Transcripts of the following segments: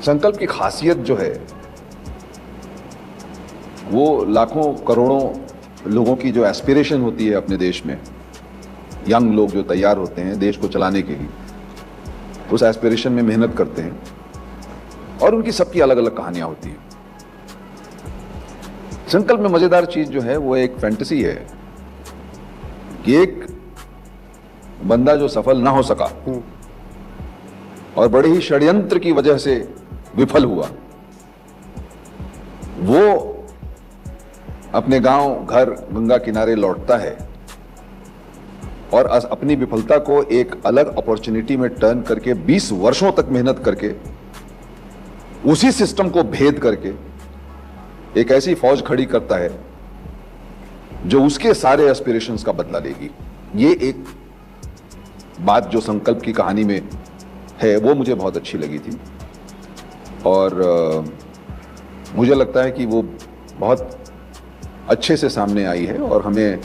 संकल्प की खासियत जो है वो लाखों करोड़ों लोगों की जो एस्पिरेशन होती है अपने देश में, यंग लोग जो तैयार होते हैं देश को चलाने के लिए, उस एस्पिरेशन में मेहनत करते हैं और उनकी सबकी अलग अलग कहानियां होती हैं। संकल्प में मजेदार चीज जो है वो एक फैंटेसी है कि एक बंदा जो सफल ना हो सका और बड़े ही षड्यंत्र की वजह से विफल हुआ, वो अपने गांव घर गंगा किनारे लौटता है और अपनी विफलता को एक अलग अपॉर्चुनिटी में टर्न करके 20 वर्षों तक मेहनत करके उसी सिस्टम को भेद करके एक ऐसी फौज खड़ी करता है जो उसके सारे एस्पिरेशंस का बदला लेगी। ये एक बात जो संकल्प की कहानी में है वो मुझे बहुत अच्छी लगी थी और मुझे लगता है कि वो बहुत अच्छे से सामने आई है और हमें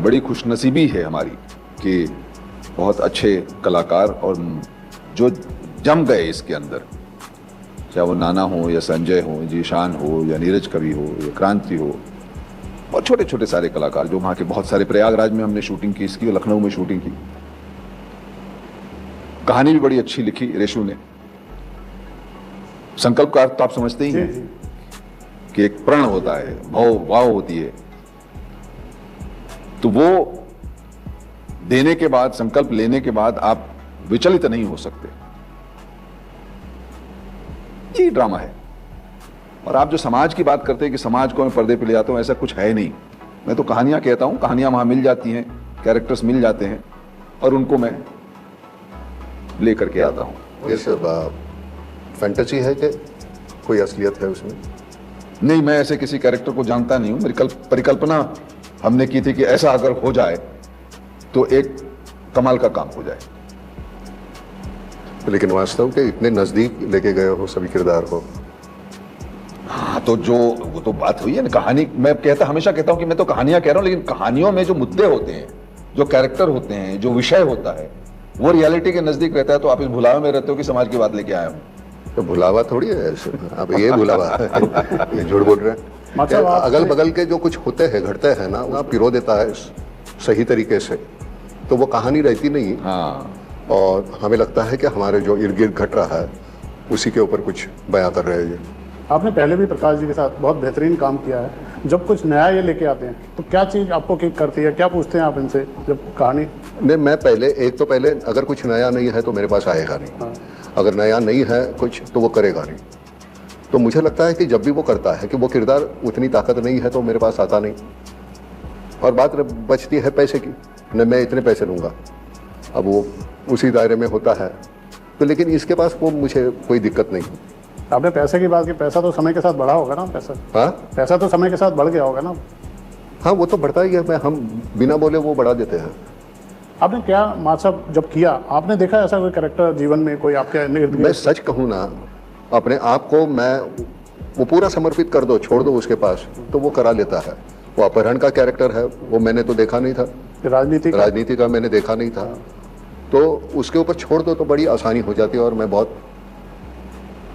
बड़ी खुशनसीबी है हमारी कि बहुत अच्छे कलाकार और जो जम गए इसके अंदर, चाहे वो नाना हो या संजय हो, जीशान हो या नीरज कवि हो या क्रांति हो, और छोटे छोटे सारे कलाकार जो वहाँ के बहुत सारे, प्रयागराज में हमने शूटिंग की इसकी, लखनऊ में शूटिंग की। कहानी भी बड़ी अच्छी लिखी रेशु ने। संकल्प का अर्थ तो आप समझते ही हैं कि एक प्रण होता है, भाव होती है, तो वो देने के बाद, संकल्प लेने के बाद आप विचलित नहीं हो सकते। ये ड्रामा है। और आप जो समाज की बात करते हैं कि समाज को मैं पर्दे पे ले आता हूं, ऐसा कुछ है नहीं। मैं तो कहानियां कहता हूं, कहानियां वहां मिल जाती हैं, कैरेक्टर्स मिल जाते हैं और उनको मैं लेकर के आता हूं। ये सब फैंटेसी है कि कोई असलियत है उसमें? नहीं, मैं ऐसे किसी कैरेक्टर को जानता नहीं हूं। मेरी परिकल्पना हमने की थी कि ऐसा अगर हो जाए तो एक कमाल का काम हो जाए। लेकिन वास्तव के इतने नजदीक लेके गए हो सभी किरदार को। हाँ, तो जो वो तो बात हुई है ना, कहानी मैं हमेशा कहता हूं कि मैं तो कहानियां कह रहा हूं, लेकिन कहानियों में जो मुद्दे होते हैं, जो कैरेक्टर होते हैं, जो विषय होता है, वो रियलिटी के नजदीक रहता है। तो आप इस भुलावे में रहते हो कि समाज की बात लेके आया हूं। तो भुलावा थोड़ी है अब ये भुलावा ये झूठ बोल रहे हैं। अगल बगल के जो कुछ होते हैं, घटते हैं ना, वो पिरो देता है सही तरीके से, तो वो कहानी रहती नहीं। हाँ, और हमें लगता है कि हमारे जो इर्द गिर्द घट रहा है उसी के ऊपर कुछ बयां कर रहे हैं। आपने पहले भी प्रकाश जी के साथ बहुत बेहतरीन काम किया है। जब कुछ नया ये लेके आते हैं तो क्या चीज़ आपको किक करती है, क्या पूछते हैं आप इनसे जब कहानी? नहीं, मैं पहले अगर कुछ नया नहीं है तो मेरे पास आएगा नहीं। हाँ। अगर नया नहीं है कुछ तो वो करेगा नहीं। तो मुझे लगता है कि जब भी वो करता है कि वो किरदार उतनी ताकत नहीं है तो मेरे पास आता नहीं। और बात बचती है पैसे की, न मैं इतने पैसे लूँगा, अब वो उसी दायरे में होता है। तो लेकिन इसके पास वो मुझे कोई दिक्कत नहीं। आपने पैसे की बात की, पैसा तो समय के साथ बढ़ा होगा ना? हाँ, पैसा तो समय के साथ बढ़ गया होगा ना? हाँ, वो तो बढ़ता ही है। हम बिना बोले वो बढ़ा देते हैं। आपने क्या माँ साहब जब किया, आपने देखा ऐसा कोई कैरेक्टर जीवन में कोई आपके इर्द गिर्द? मैं सच कहूँ ना, अपने आप को मैं वो पूरा समर्पित कर दो, छोड़ दो उसके पास, तो वो करा लेता है। वो अपहरण का कैरेक्टर है, वो मैंने तो देखा नहीं था। राजनीति का मैंने देखा नहीं था। तो उसके ऊपर छोड़ दो तो बड़ी आसानी हो जाती है और मैं बहुत,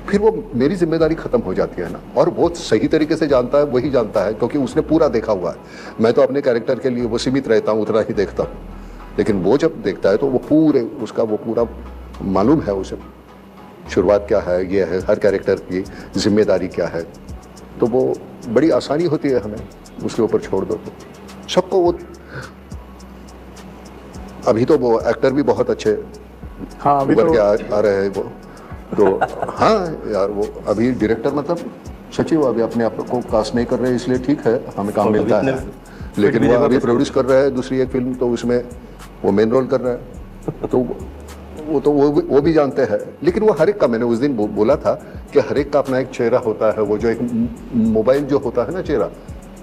फिर वो मेरी जिम्मेदारी खत्म हो जाती है ना। और बहुत सही तरीके से जानता है, वही जानता है, क्योंकि उसने पूरा देखा हुआ है। मैं तो अपने कैरेक्टर के लिए वो सीमित रहता हूँ, उतना ही देखता हूँ। लेकिन वो जब देखता है तो वो पूरे उसका वो पूरा मालूम है उसे, शुरुआत क्या है, ये है, हर कैरेक्टर की जिम्मेदारी क्या है। तो वो बड़ी आसानी होती है हमें उसके ऊपर छोड़ दो तो सबको। वो अभी तो वो एक्टर भी बहुत अच्छे उभर के आ रहे हैं वो तो। हाँ यार, वो अभी डायरेक्टर मतलब सचिव अभी अपने आप को कास्ट नहीं कर रहे, इसलिए ठीक है, हमें काम मिलता है। लेकिन वो अभी प्रोड्यूस कर रहा है दूसरी एक फिल्म, तो उसमें वो मेन रोल कर रहा है। तो वो भी जानते हैं। लेकिन वो हर एक का, मैंने उस दिन बोला था कि हर एक का अपना एक चेहरा होता है। वो जो एक मोबाइल जो होता है ना, चेहरा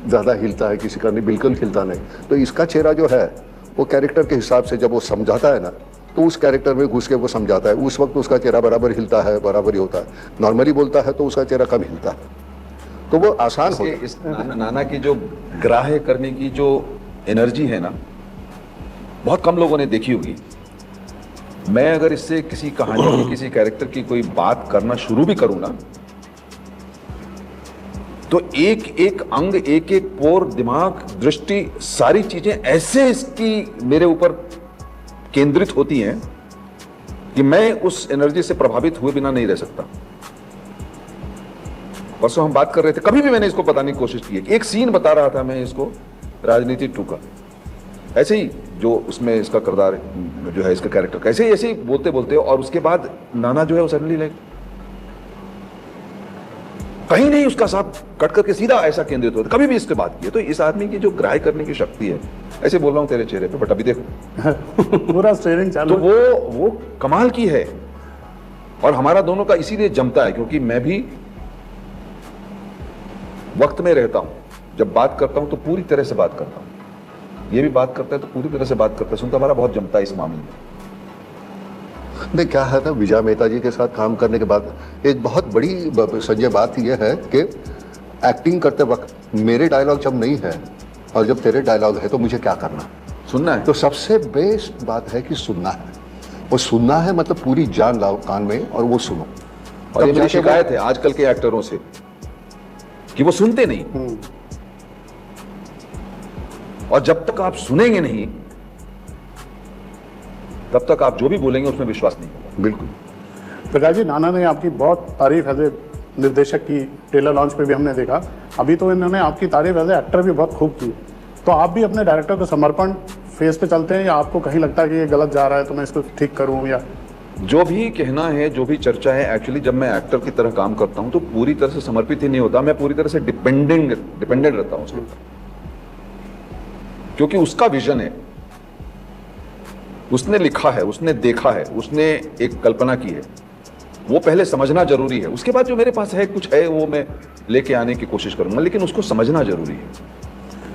ज़्यादा हिलता है, किसी का नहीं, बिल्कुल हिलता नहीं। तो इसका चेहरा जो है वो कैरेक्टर के हिसाब से जब वो समझाता है ना, तो उस कैरेक्टर में घुस के वो समझाता है। उस वक्त उसका चेहरा बराबर हिलता है, बराबर ही होता है। नॉर्मली बोलता है तो उसका चेहरा कम हिलता है, तो वो आसान हो। इस नाना की जो ग्राह्य करने की जो एनर्जी है ना, बहुत कम लोगों ने देखी होगी। मैं अगर इससे किसी कहानी की किसी कैरेक्टर की कोई बात करना शुरू भी करूं ना, तो एक एक अंग, एक एक पोर, दिमाग, दृष्टि, सारी चीजें ऐसे इसकी मेरे ऊपर केंद्रित होती हैं कि मैं उस एनर्जी से प्रभावित हुए बिना नहीं रह सकता। परसों हम बात कर रहे थे, कभी भी मैंने इसको बताने की कोशिश की है कि एक सीन बता रहा था मैं इसको राजनीति 2 का, ऐसे ही जो उसमें इसका किरदार जो है, इसका कैरेक्टर का, ऐसे ही बोलते बोलते, और उसके बाद नाना जो है वो सडनली लाइक कहीं नहीं उसका साथ कट करके सीधा ऐसा केंद्रित होता, कभी भी इसके बात की। तो इस आदमी की जो ग्राह्य करने की शक्ति है, ऐसे बोल रहा हूं तेरे चेहरे पे, बट अभी देखो पूरा स्टेयरिंग चालू, तो वो कमाल की है। और हमारा दोनों का इसीलिए जमता है क्योंकि मैं भी वक्त में रहता हूं, जब बात करता हूं तो पूरी तरह से बात करता हूं, ये भी बात करता है तो पूरी तरह से बात करता है, सुनता हमारा बहुत जमता है इस मामले में। नहीं, क्या है ना, विजय मेहता जी के साथ काम करने के बाद एक बहुत बड़ी संजय बात यह है कि एक्टिंग करते वक्त मेरे डायलॉग जब नहीं है और जब तेरे डायलॉग है तो मुझे क्या करना, सुनना है। तो सबसे बेस्ट बात है कि सुनना है, वो सुनना है, मतलब पूरी जान लाओ कान में और वो सुनो। और ये मेरी शिकायत है आजकल के एक्टरों से कि वो सुनते नहीं, और जब तक आप सुनेंगे नहीं तब तक आप जो भी बोलेंगे उसमें विश्वास नहीं होगा। बिल्कुल। प्रकाश जी, नाना ने आपकी बहुत तारीफ एज ए निर्देशक की, ट्रेलर लॉन्च पे भी हमने देखा, अभी तो इन्होंने आपकी तारीफ एज ए एक्टर भी बहुत खूब की। तो आप भी अपने डायरेक्टर को समर्पण फेज पे चलते हैं, या आपको कहीं लगता है कि ये गलत जा रहा है तो मैं इसको ठीक करूं? या जो भी कहना है, जो भी चर्चा है, एक्चुअली जब मैं एक्टर की तरह काम करता हूं तो पूरी तरह से समर्पित ही नहीं होता, मैं पूरी तरह से डिपेंडेंट रहता हूं उसके ऊपर, क्योंकि उसका विजन है, उसने लिखा है, उसने देखा है, उसने एक कल्पना की है, वो पहले समझना जरूरी है। उसके बाद जो मेरे पास है कुछ है वो मैं लेके आने की कोशिश करूंगा, लेकिन उसको समझना जरूरी है।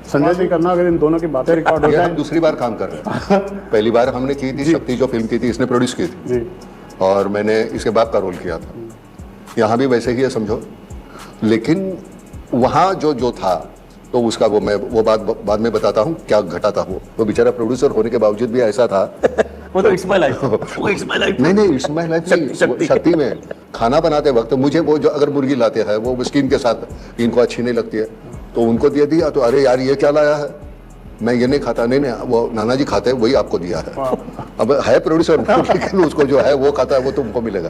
संजय जी करना, अगर इन दोनों की बातें रिकॉर्ड हो ये जाए। हम दूसरी बार काम कर रहे हैं। पहली बार हमने की थी शक्ति, जो फिल्म की थी, इसने प्रोड्यूस की थी जी, और मैंने इसके बाप का रोल किया था। यहाँ भी वैसे ही है समझो, लेकिन वहाँ जो था तो उसका वो बात बाद में बताता हूँ क्या घटा था। वो बेचारा प्रोड्यूसर होने के बावजूद भी ऐसा था। वो तो इट्स माय लाइफ, वो इट्स माय लाइफ। नहीं, इट्स माय लाइफ नहीं, शक्ति में खाना बनाते वक्त मुझे वो जो अगर मुर्गी लाते हैं वो स्किन के साथ इनको अच्छी नहीं लगती है तो उनको दे दिया, तो अरे यार ये क्या लाया है, मैं ये नहीं खाता। नहीं, वो नाना जी खाते हैं, वही आपको दिया है। अब है प्रोड्यूसर लेकिन उसको जो है वो खाता है वो तुमको मिलेगा।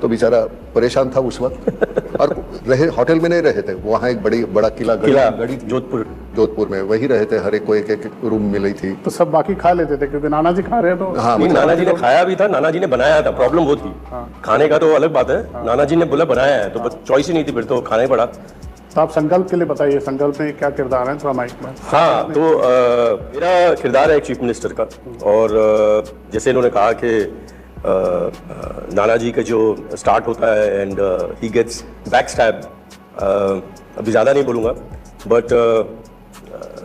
तो बेचारा परेशान था उस वक्त। और रहे होटल में नहीं रहे थे, वहाँ एक बड़ा किला गढ़ी जोधपुर में, वही रहे थे। हर एक को एक रूम मिली थी, तो सब बाकी खा लेते थे क्योंकि नाना जी खा रहे हैं तो। हाँ, नहीं, नाना जी ने खाया भी था, नाना जी ने बनाया था, प्रॉब्लम वो थी। खाने का तो अलग बात है, नाना जी ने बोला बनाया है तो बस चॉइस ही नहीं थी, फिर तो खाना ही पड़ा। तो आप संकल्प के लिए बताइए, संकल्प में क्या किरदार है, थोड़ा माइक में। हाँ, तो मेरा किरदार है एक चीफ मिनिस्टर का, और जैसे इन्होंने कहा कि नाना जी का जो स्टार्ट होता है and he gets back stab, अभी ज़्यादा नहीं बोलूँगा, but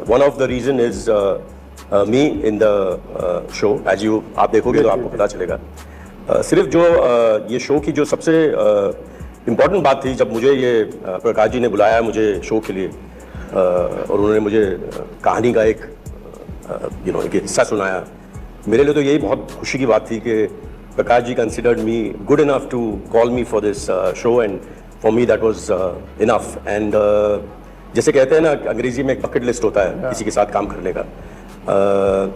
one of the reason is me in the show. As you आप देखोगे तो आपको पता चलेगा। सिर्फ जो ये शो की जो सबसे इम्पॉर्टेंट बात थी, जब मुझे ये प्रकाश जी ने बुलाया मुझे शो के लिए, और उन्होंने मुझे कहानी का एक एक हिस्सा सुनाया, मेरे लिए तो यही बहुत खुशी की बात थी कि Prakash ji considered me good enough to call me for this show, and for me that was enough. And जैसे कहते हैं ना, अंग्रेजी में एक बकेट लिस्ट होता है किसी के साथ काम करने का,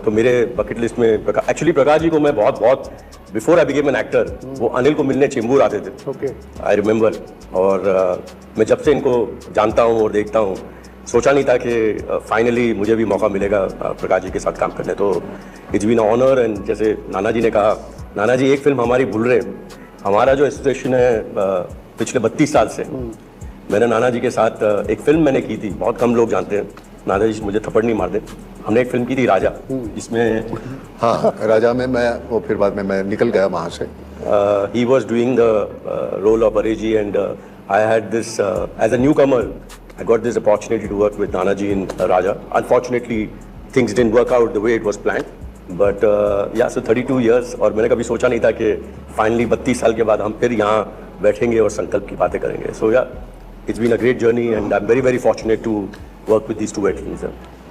तो मेरे बकेट लिस्ट में एक्चुअली प्रकाश जी को मैं बहुत before I became an actor, वो अनिल को मिलने चेंबूर आते थे, आई रिमेंबर। और मैं जब से इनको जानता हूँ और देखता हूँ, सोचा नहीं था कि फाइनली मुझे भी मौका मिलेगा प्रकाश जी के साथ काम करने। तो इट्स बीन ऑनर। एंड जैसे नाना जी ने कहा, नाना जी एक फिल्म हमारी भूल रहे, हमारा जो एसोसिएशन है पिछले 32 साल से, मैंने नाना जी के साथ एक फिल्म मैंने की थी, बहुत कम लोग जानते हैं, नाना जी मुझे थप्पड़ नहीं मार दे, हमने एक फिल्म की थी राजा, जिसमें हाँ राजा में मैं वो फिर बाद में मैं निकल गया वहाँ से। he was doing the role of Areji, and I had this as a newcomer, I got this opportunity to work with Nana ji in Raja. Unfortunately, things didn't work out the way it was planned, but yeah, so 32 years, और मैंने कभी सोचा नहीं था कि finally 32 साल के बाद हम फिर यहाँ बैठेंगे और संकल्प की बातें करेंगे। So yeah, it's been a great journey, and I'm very fortunate to work with these two veterans.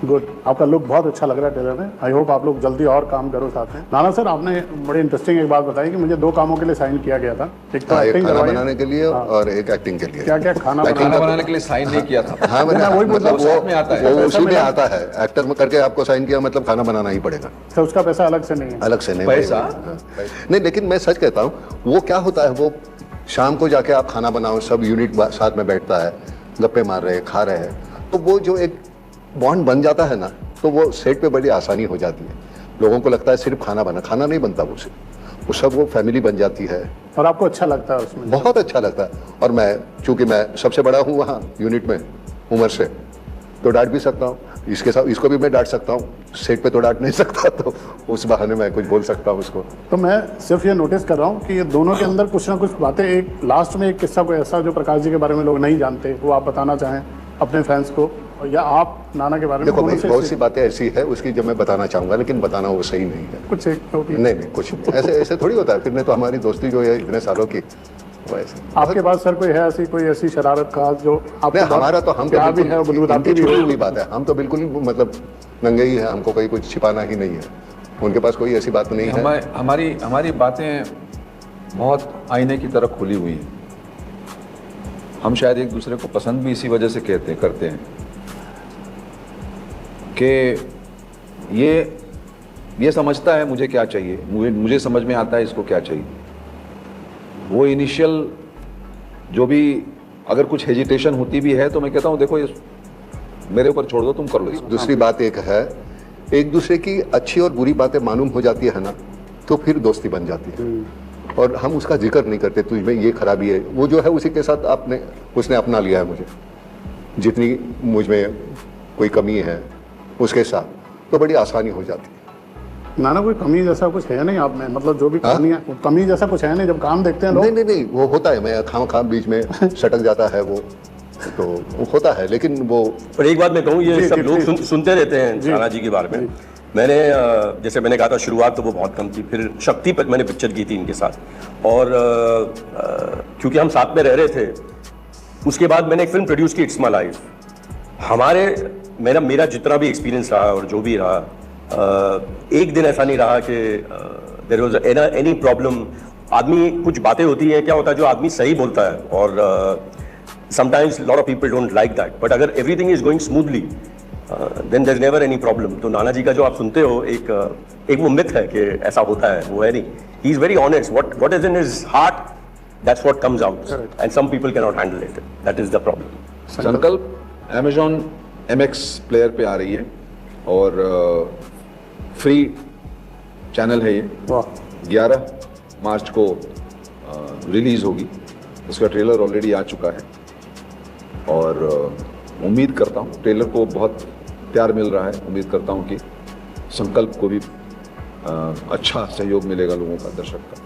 Good, आपका लुक बहुत अच्छा लग रहा है ट्रेलर में। आई होप आप लोग जल्दी और काम करो साथ में। नाना सर, आपने बड़ी इंटरेस्टिंग एक बात बताई कि मुझे 2 कामों के लिए साइन किया गया था। एक तो हाँ, एक एक्टिंग खाना करवाई, बनाने के लिए और एक एक्टिंग के लिए। क्या क्या खाना खाना बनाने के लिए साइन नहीं किया था। हाँ, मैं वही बोल रहा मतलब हूँ, साथ में आता है। वो उसी में आता है, एक्टर में करके आपको साइन किया मतलब खाना बनाना ही पड़ेगा, तो उसका पैसा अलग से नहीं है? अलग से नहीं। पैसा? नहीं, लेकिन मैं सच कहता हूँ, वो क्या होता है, वो शाम को जाके आप खाना बनाओ, सब यूनिट साथ में बैठता है, गप्पे मार रहे हैं, खा रहे हैं, तो वो जो एक बॉन्ड बन जाता है ना, तो वो सेट पे बड़ी आसानी हो जाती है। लोगों को लगता है सिर्फ खाना नहीं बनता, वो सब वो फैमिली बन जाती है और आपको अच्छा लगता है उसमें? बहुत अच्छा लगता है। और मैं चूंकि मैं सबसे बड़ा हूँ वहाँ यूनिट में उम्र से, तो डांट भी सकता हूँ, इसके साथ इसको भी मैं डांट सकता हूँ, सेट पे तो डांट नहीं सकता, तो उस बहाने मैं कुछ बोल सकता हूँ उसको। तो मैं सिर्फ ये नोटिस कर रहा हूँ कि ये दोनों के अंदर कुछ ना कुछ बातें, एक लास्ट में एक किस्सा कोई ऐसा जो प्रकाश जी के बारे में लोग नहीं जानते, वो आप बताना चाहें अपने फैंस को, या आप नाना के बारे में? देखो भाई, बहुत सी बातें ऐसी है उसकी जो मैं बताना चाहूंगा, लेकिन बताना वो सही नहीं है। कुछ एक छोटी, नहीं, कुछ ऐसे थोड़ी होता है। फिर नहीं तो हमारी दोस्ती जो है इतने सालों की, वो ऐसे। आपके पास सर कोई है कोई ऐसी शरारत का जो आपको नहीं, हमारा तो हम प्यार भी है और बुलबुलाती भी छुपी है? हुई बात है, हम तो बिल्कुल मतलब नंगे ही है, हमको कोई कुछ छिपाना ही नहीं है। उनके पास कोई ऐसी बात नहीं है। हमारी बातें बहुत आईने की तरह खुली हुई हैं। हम शायद एक दूसरे को पसंद भी इसी वजह से करते हैं कि ये समझता है मुझे क्या चाहिए, मुझे समझ में आता है इसको क्या चाहिए। वो इनिशियल जो भी अगर कुछ हेजिटेशन होती भी है तो मैं कहता हूँ देखो ये मेरे ऊपर छोड़ दो, तुम कर लो इसको। दूसरी बात एक है, एक दूसरे की अच्छी और बुरी बातें मालूम हो जाती है ना, तो फिर दोस्ती बन जाती है। और हम उसका जिक्र नहीं करते, तुझ में ये खराबी है, वो जो है उसी के साथ उसने अपना लिया है मुझे। जितनी मुझ में कोई कमी है उसके साथ, तो बड़ी आसानी हो जाती है। नाना, कोई कमी जैसा कुछ है नहीं आप में? मतलब जो भी कमी जैसा कुछ है नहीं जब काम देखते हैं लोग? नहीं, वो होता है, मैं खाम बीच में सटक जाता है वो, तो वो होता है, लेकिन वो। पर एक बात मैं कहूँ, ये सब लोग सुनते रहते हैं नाना जी के बारे में। मैंने जैसे मैंने कहा था, शुरुआत तो वो बहुत कम थी, फिर शक्ति पर मैंने पिक्चर की थी इनके साथ, और क्योंकि हम साथ में रह रहे थे, उसके बाद मैंने एक फिल्म प्रोड्यूस की, इट्स माय लाइफ। मेरा जितना भी एक्सपीरियंस रहा और जो भी रहा, एक दिन ऐसा नहीं रहा कि देयर वाज एनी प्रॉब्लम। आदमी कुछ बातें होती हैं, क्या होता है जो आदमी सही बोलता है, और sometimes lot of people don't like that, but अगर everything is going smoothly then there is never any problem. तो नाना जी का जो आप सुनते हो, एक वो मिथ है कि ऐसा होता है, वो है नहीं। He is very honest, what is in his heart, that's what comes out, and some people can not handle it, that is the problem. Sankalp Amazon MX player पे आ रही है और फ्री चैनल है ये। 11 मार्च को रिलीज होगी। इसका ट्रेलर ऑलरेडी आ चुका है और उम्मीद करता हूँ ट्रेलर को बहुत प्यार मिल रहा है। उम्मीद करता हूँ कि संकल्प को भी अच्छा सहयोग मिलेगा लोगों का, दर्शक का।